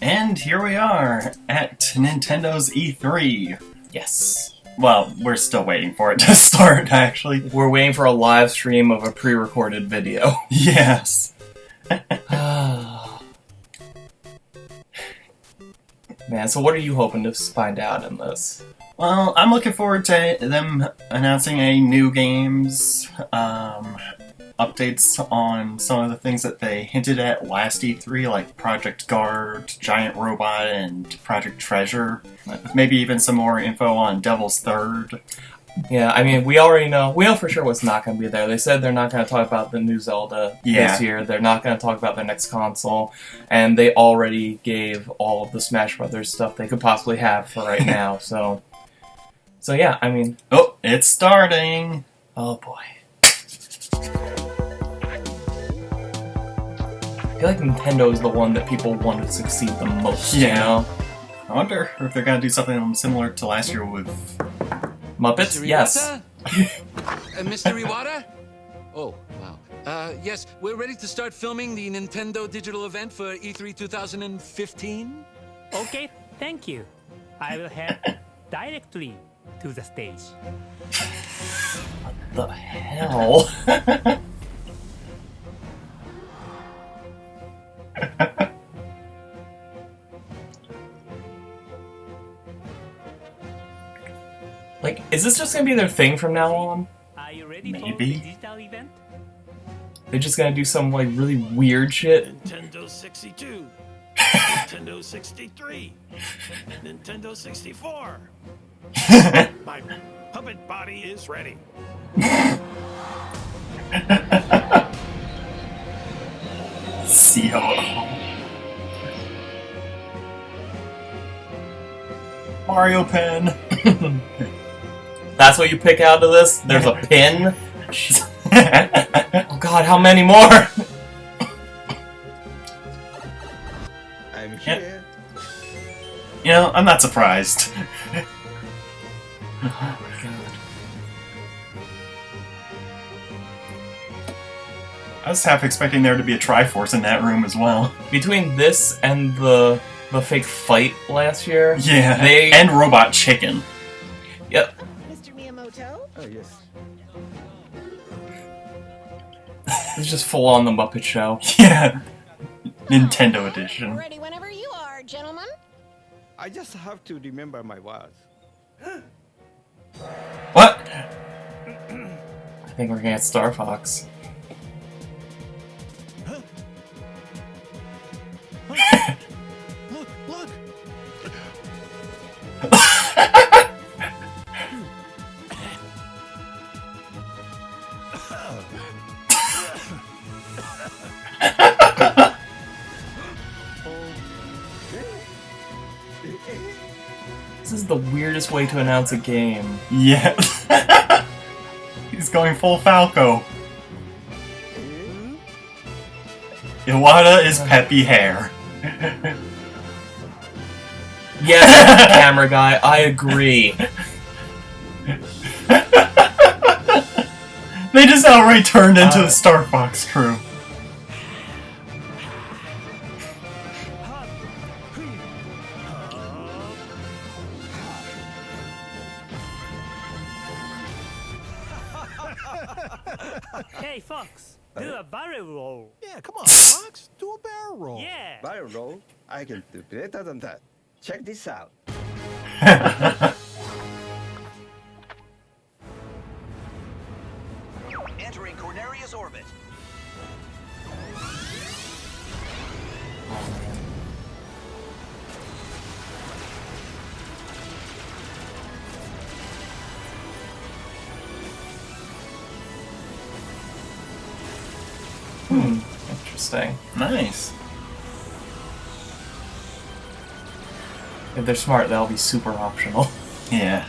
And here we are at Nintendo's E3. Yes. Well, we're still waiting for it to start, actually. We're waiting for a live stream of a pre-recorded video. Yes. Man, so what are you hoping to find out in this? Well, I'm looking forward to them announcing any new games, updates on some of the things that they hinted at last E3, like Project Guard, Giant Robot, and Project Treasure. Maybe even some more info on Devil's Third. Yeah, I mean, we know for sure what's not going to be there. They said they're not going to talk about the new Zelda this year. They're not going to talk about their next console. And they already gave all of the Smash Brothers stuff they could possibly have for right now. So yeah, I mean... Oh, it's starting! Oh, boy. I feel like Nintendo is the one that people want to succeed the most, Yeah. you know? I wonder if they're going to do something similar to last year with... Muppets? Mr. Yes. Mr. Iwata? Oh, wow. Yes, we're ready to start filming the Nintendo digital event for E3 2015. Okay, thank you. I will head directly to the stage. What the hell? Like, is this just gonna be their thing from now on? Are you ready for Maybe. the digital event? They're just gonna do some, like, really weird shit? Nintendo 62, Nintendo 63, Nintendo 64. My puppet body is ready. COO. Mario Pen. That's what you pick out of this? There's a pin? Oh god, how many more? I'm here. You know, I'm not surprised. Oh my god. I was half expecting there to be a Triforce in that room as well. Between this and the fake fight last year, Yeah, They- and Robot Chicken. yep, Mr. Miyamoto? Oh, yes. it's just full on the Muppet Show. Yeah, Nintendo Edition. Ready whenever you are, gentlemen. I just have to remember my words. What? I think we're gonna get Star Fox. Look, look! This is the weirdest way to announce a game. Yeah. He's going full Falco. Iwata is peppy hair. Yes, camera guy, I agree. They just outright turned into the Star Fox crew. Hey, Fox, do a barrel roll. Yeah, come on, Fox. Do a barrel roll. Yeah. Barrel roll? I can do better than that. Check this out. Entering Cornerius orbit. Interesting. Nice. If they're smart, that'll be super optional. Yeah.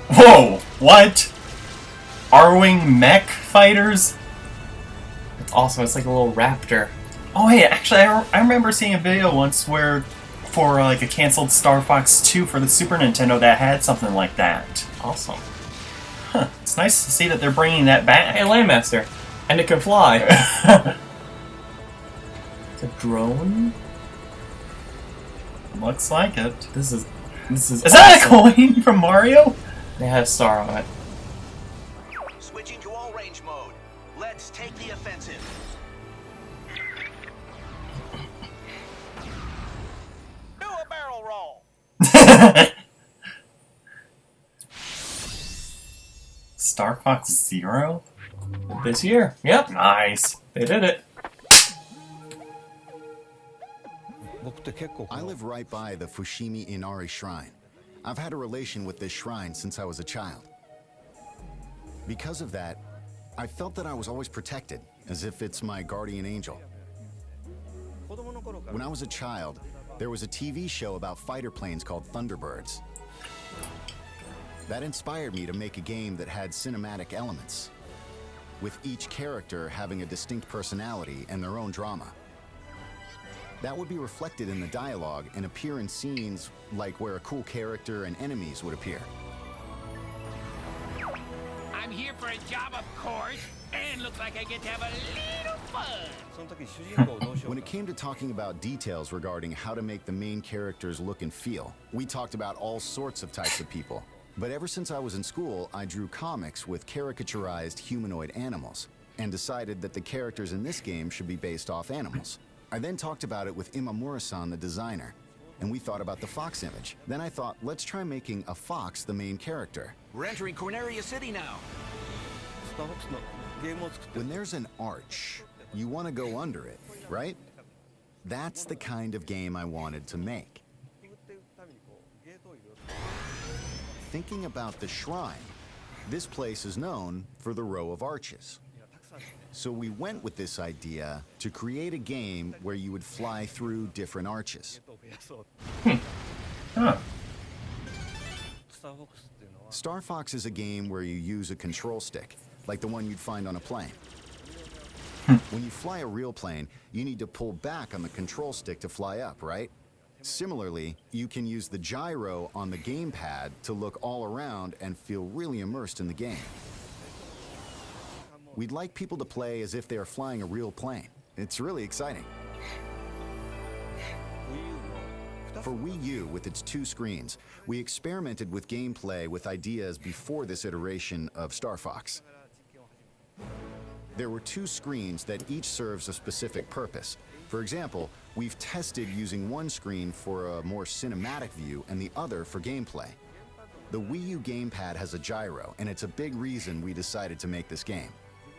Whoa! What? Arwing mech fighters? It's awesome, it's like a little raptor. Oh yeah, actually I remember seeing a video once where for like a canceled Star Fox 2 for the Super Nintendo that had something like that. Awesome. Huh. It's nice to see that they're bringing that back. Hey, Landmaster. And it can fly. It's a drone? Looks like it. This is Is that a coin from Mario? It has a star on it. Switching to all range mode. Let's take the offensive. Do a barrel roll. Star Fox Zero? This year. Yep. Nice. They did it. I live right by the Fushimi Inari Shrine. I've had a relation with this shrine since I was a child. Because of that, I felt that I was always protected, as if it's my guardian angel. When I was a child, there was a TV show about fighter planes called Thunderbirds. That inspired me to make a game that had cinematic elements, with each character having a distinct personality and their own drama. That would be reflected in the dialogue and appear in scenes like where a cool character and enemies would appear. I'm here for a job, of course, and looks like I get to have a little fun. When it came to talking about details regarding how to make the main characters look and feel, we talked about all sorts of types of people. But ever since I was in school, I drew comics with caricaturized humanoid animals, and decided that the characters in this game should be based off animals. I then talked about it with Imamura-san, the designer, and we thought about the fox image. Then I thought, let's try making a fox the main character. We're entering Corneria City now. When there's an arch, you want to go under it, right? That's the kind of game I wanted to make. Thinking about the shrine, this place is known for the row of arches. So we went with this idea to create a game where you would fly through different arches. Huh. Star Fox is a game where you use a control stick, like the one you'd find on a plane. When you fly a real plane, you need to pull back on the control stick to fly up, right? Similarly, you can use the gyro on the gamepad to look all around and feel really immersed in the game. We'd like people to play as if they are flying a real plane. It's really exciting. For Wii U, with its 2 screens, we experimented with gameplay with ideas before this iteration of Star Fox. There were 2 screens that each serves a specific purpose. For example, we've tested using one screen for a more cinematic view and the other for gameplay. The Wii U gamepad has a gyro, and it's a big reason we decided to make this game.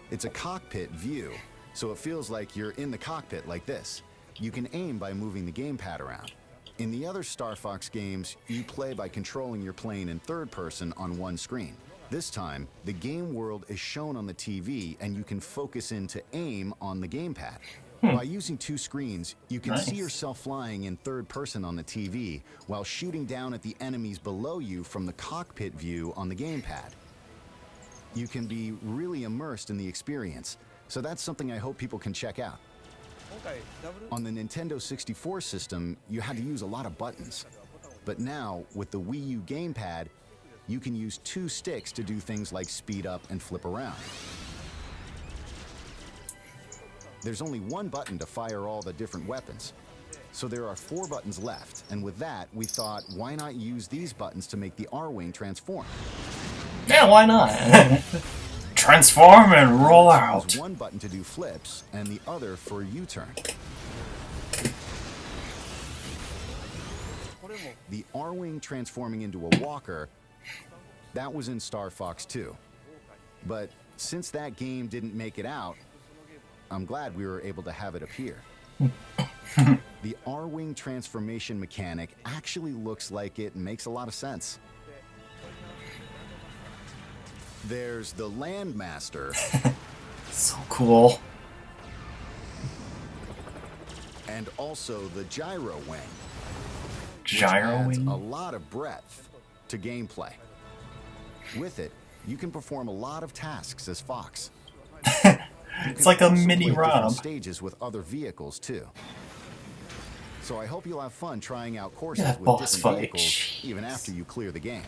It's a cockpit view, so it feels like you're in the cockpit like this. You can aim by moving the gamepad around. In the other Star Fox games, you play by controlling your plane in third person on one screen. This time, the game world is shown on the TV, and you can focus in to aim on the gamepad. By using 2 screens, you can see yourself flying in third person on the TV while shooting down at the enemies below you from the cockpit view on the gamepad. You can be really immersed in the experience, so that's something I hope people can check out. On the Nintendo 64 system, you had to use a lot of buttons. But now, with the Wii U gamepad, you can use 2 sticks to do things like speed up and flip around. There's only one button to fire all the different weapons. So there are 4 buttons left, and with that, we thought, why not use these buttons to make the R-Wing transform? Yeah, why not? Transform and roll out. There's one button to do flips, and the other for U-turn. The R-Wing transforming into a walker, that was in Star Fox 2. But since that game didn't make it out, I'm glad we were able to have it appear. The R-Wing transformation mechanic actually looks like it and makes a lot of sense. There's the Landmaster. So cool. And also the Gyro Wing. Gyro which adds Wing? a lot of breadth to gameplay. With it, you can perform a lot of tasks as Fox. It's like a mini Rob. ROM. Stages with other vehicles too. So I hope you'll have fun trying out courses That with boss different fight. vehicles, Jeez. even after you clear the game.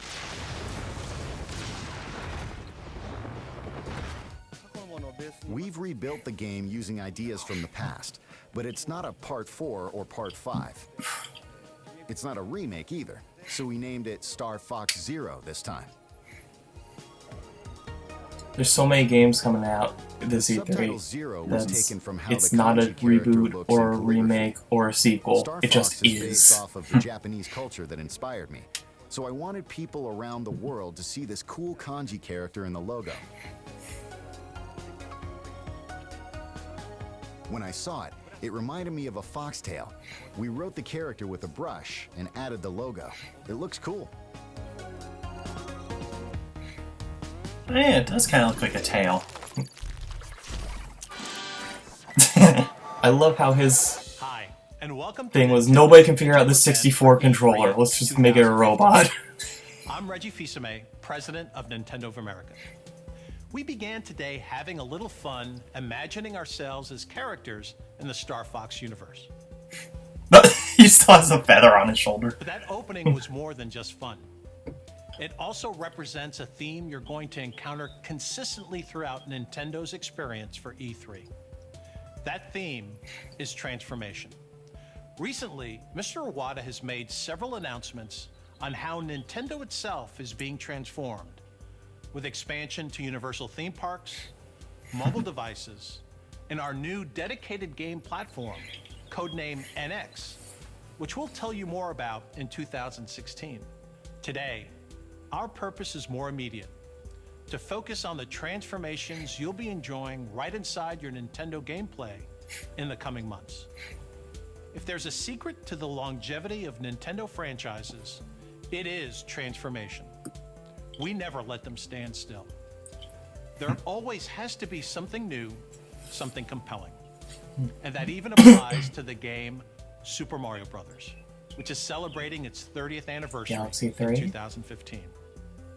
Wii We've rebuilt the game using ideas from the past, but it's not a Part 4 or Part 5. It's not a remake either, so we named it Star Fox Zero this time. There's so many games coming out this Subtitle E3 Zero was that's taken from how it's the not a kanji character reboot looks or a in calligraphy. remake or a sequel. Star It Fox just is based is. off of the Japanese culture that inspired me, so I wanted people around the world to see this cool kanji character in the logo. When I saw it, it reminded me of a foxtail. We wrote the character with a brush and added the logo. It looks cool. Yeah, it does kind of look like a tail. I love how his Hi, and welcome thing to was the nobody can figure out the Nintendo 64 Event controller. E3 Let's just make it a robot. I'm Reggie Fils-Aime, president of Nintendo of America. We began today having a little fun imagining ourselves as characters in the Star Fox universe. He still has a feather on his shoulder. But that opening was more than just fun. It also represents a theme you're going to encounter consistently throughout Nintendo's experience for E3. That theme is transformation. Recently, Mr. Iwata has made several announcements on how Nintendo itself is being transformed, with expansion to Universal theme parks, mobile devices, and our new dedicated game platform, codenamed NX, which we'll tell you more about in 2016. Today, our purpose is more immediate, to focus on the transformations you'll be enjoying right inside your Nintendo gameplay in the coming months. If there's a secret to the longevity of Nintendo franchises, it is transformation. We never let them stand still. There always has to be something new, something compelling. And that even applies to the game Super Mario Bros., which is celebrating its 30th anniversary Galaxy in 3? 2015.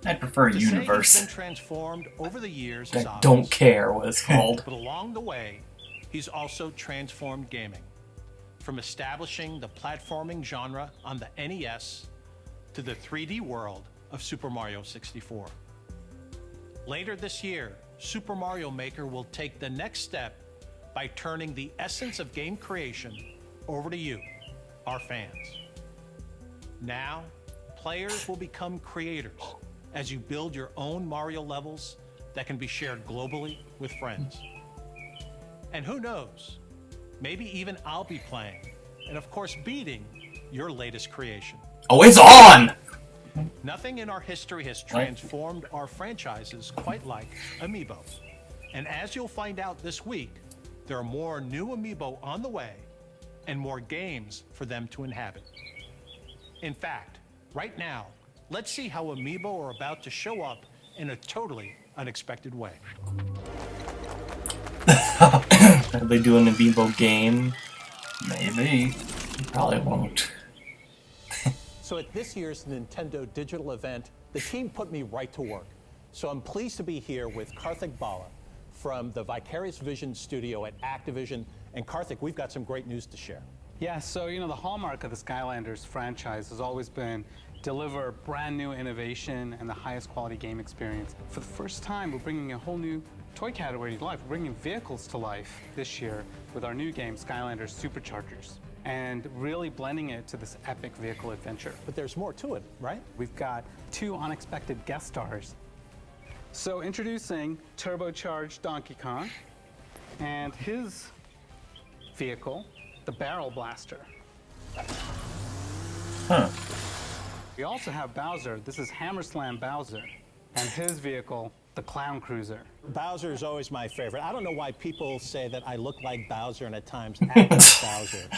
I prefer To say he's Universe. been transformed over the years is I obvious. don't care what it's called. But along the way, he's also transformed gaming, from establishing the platforming genre on the NES to the 3D world of Super Mario 64. Later this year, Super Mario Maker will take the next step by turning the essence of game creation over to you, our fans. Now, players will become creators as you build your own Mario levels that can be shared globally with friends. And who knows, maybe even I'll be playing, and of course beating, your latest creation. Oh, it's on! Nothing in our history has transformed our franchises quite like Amiibo. And as you'll find out this week, there are more new Amiibo on the way and more games for them to inhabit. In fact, right now, let's see how Amiibo are about to show up in a totally unexpected way. Are they doing an Amiibo game? Maybe. Probably won't. So at this year's Nintendo digital event, the team put me right to work. So I'm pleased to be here with Karthik Bala from the Vicarious Vision studio at Activision. And Karthik, we've got some great news to share. Yeah, so the hallmark of the Skylanders franchise has always been deliver brand new innovation and the highest quality game experience. For the first time, we're bringing a whole new toy category to life. We're bringing vehicles to life this year with our new game, Skylanders Supercharged, and really blending it to this epic vehicle adventure. But there's more to it, right? We've got 2 unexpected guest stars. So introducing turbocharged Donkey Kong and his vehicle, the Barrel Blaster. Huh. We also have Bowser. This is Hammer Slam Bowser, and his vehicle, the Clown Cruiser. Bowser is always my favorite. I don't know why people say that I look like Bowser and at times act like Bowser.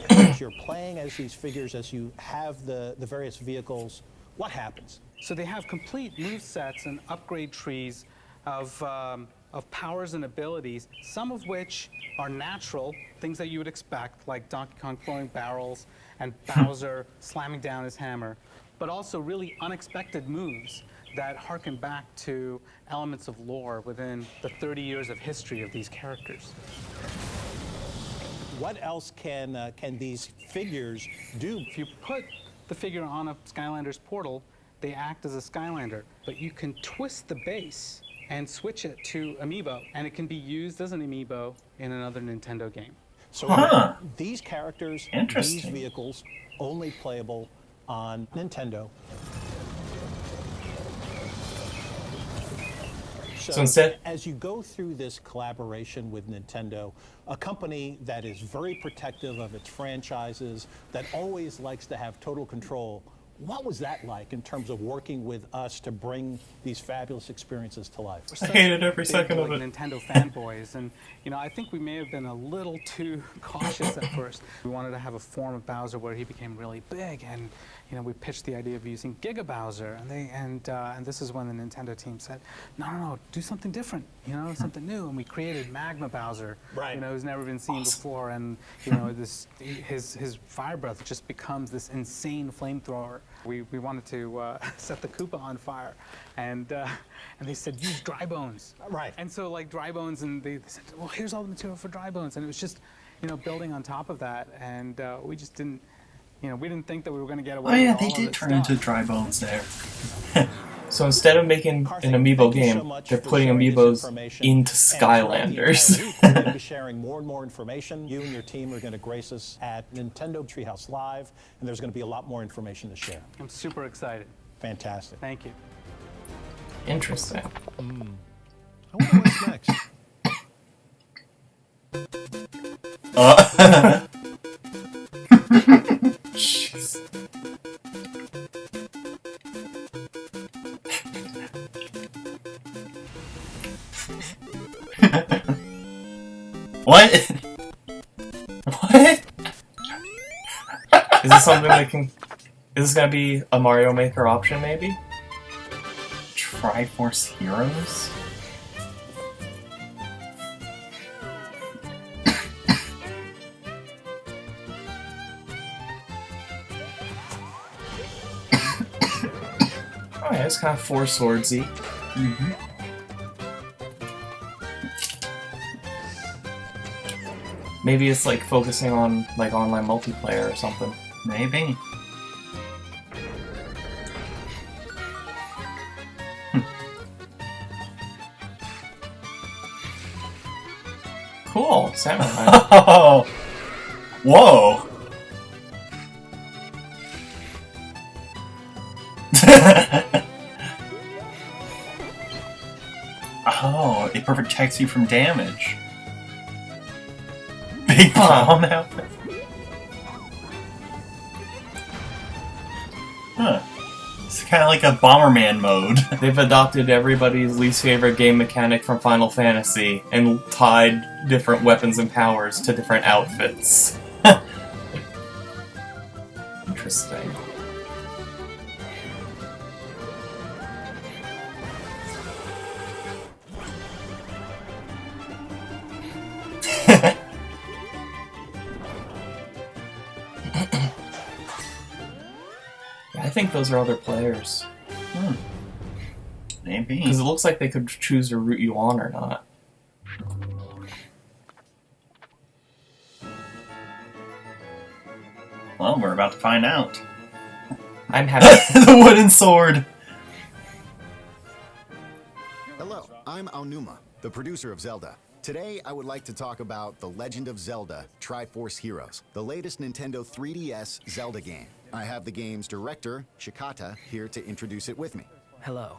As you're playing as these figures, as you have the various vehicles, what happens? So they have complete move sets and upgrade trees of powers and abilities, some of which are natural, things that you would expect, like Donkey Kong throwing barrels and Bowser slamming down his hammer, but also really unexpected moves that harken back to elements of lore within the 30 years of history of these characters. What else can these figures do? If you put the figure on a Skylanders portal, they act as a Skylander, but you can twist the base and switch it to Amiibo, and it can be used as an Amiibo in another Nintendo game. So these characters, these Interesting. vehicles, only playable on Nintendo. So instead, as you go through this collaboration with Nintendo, a company that is very protective of its franchises, that always likes to have total control, what was that like in terms of working with us to bring these fabulous experiences to life? I hated every second of it. Nintendo fanboys, and I think we may have been a little too cautious at first. We wanted to have a form of Bowser where he became really big, and we pitched the idea of using Giga Bowser, and this is when the Nintendo team said, no, do something different, something new, and we created Magma Bowser, who's never been seen before, and his fire breath just becomes this insane flamethrower. We wanted to set the Koopa on fire, and they said use dry bones. Right. And so dry bones, and they said, well, here's all the material for dry bones, and it was just building on top of that, and we just didn't. We didn't think that we were going to get away with all of they this did turn stuff. into dry bones there. So instead of making an Amiibo game, they're putting Amiibos into Skylanders. We're going to be sharing more and more information. You and your team are going to grace us at Nintendo Treehouse Live, and there's going to be a lot more information to share. I'm super excited. Fantastic. Thank you. Interesting. I wonder what's next. Jeez. What? What? Is this something that can... Is this gonna be a Mario Maker option, maybe? Triforce Heroes? Oh yeah, it's kind of Four Swordsy. Maybe it's focusing on online multiplayer or something. Maybe. Cool, Samurai. Oh! Whoa! Oh, it protects you from damage. Big bomb outfit. Huh. It's kind of like a Bomberman mode. They've adopted everybody's least favorite game mechanic from Final Fantasy and tied different weapons and powers to different outfits. Interesting. I think those are other players. Maybe. Because it looks like they could choose to root you on or not. Well, we're about to find out. I'm happy. The wooden sword! Hello, I'm Aonuma, the producer of Zelda. Today, I would like to talk about The Legend of Zelda Triforce Heroes, the latest Nintendo 3DS Zelda game. I have the game's director, Shikata, here to introduce it with me. Hello.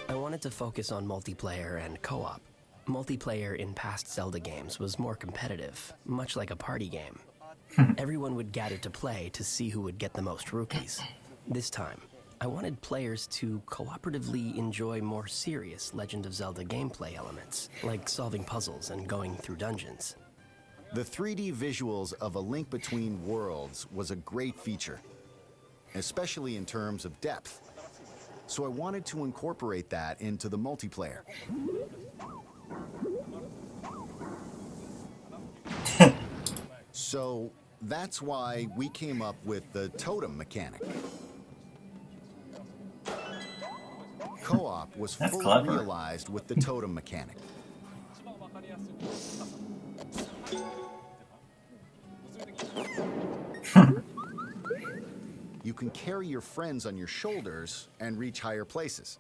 I wanted to focus on multiplayer and co-op. Multiplayer in past Zelda games was more competitive, much like a party game. Everyone would gather to play to see who would get the most rupees. This time, I wanted players to cooperatively enjoy more serious Legend of Zelda gameplay elements, like solving puzzles and going through dungeons. The 3D visuals of A Link Between Worlds was a great feature, especially in terms of depth. So I wanted to incorporate that into the multiplayer. So that's why we came up with the totem mechanic. Co-op was fully realized with the totem mechanic. You can carry your friends on your shoulders and reach higher places.